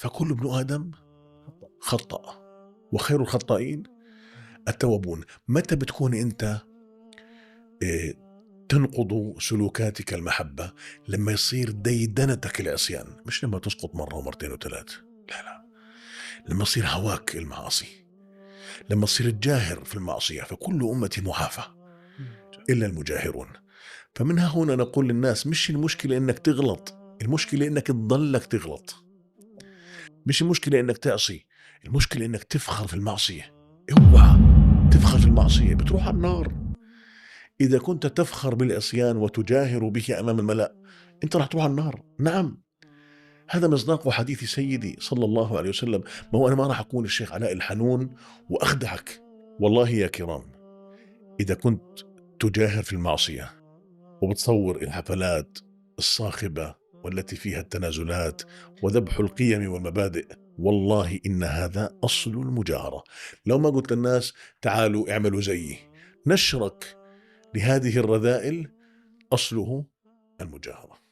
فكل ابن آدم خطأ وخير الخطائين التوابون. متى بتكون أنت تنقض سلوكاتك المحبة؟ لما يصير ديدنتك العصيان، مش لما تسقط مرة ومرتين وثلاث، لا، لما يصير هواك المعاصي، لما تصير تجاهر في المعصية. فكل أمتي معافى إلا المجاهرون. فمنها هنا نقول للناس مش المشكلة إنك تغلط، المشكلة إنك تضلك تغلط. مش المشكلة إنك تعصي، المشكلة إنك تفخر في المعصية. اوعى تفخر في المعصية، بتروح على النار. إذا كنت تفخر بالعصيان وتجاهر به أمام الملأ، أنت راح تروح على النار. نعم، هذا مصداق حديث سيدي صلى الله عليه وسلم. ما هو أنا ما راح أكون الشيخ علاء الحنون وأخدعك. والله يا كرام، إذا كنت تجاهر في المعصية وبتصور الحفلات الصاخبة والتي فيها التنازلات وذبح القيم والمبادئ، والله إن هذا أصل المجاهرة. لو ما قلت للناس تعالوا اعملوا زيي، نشرك لهذه الرذائل أصله المجاهرة.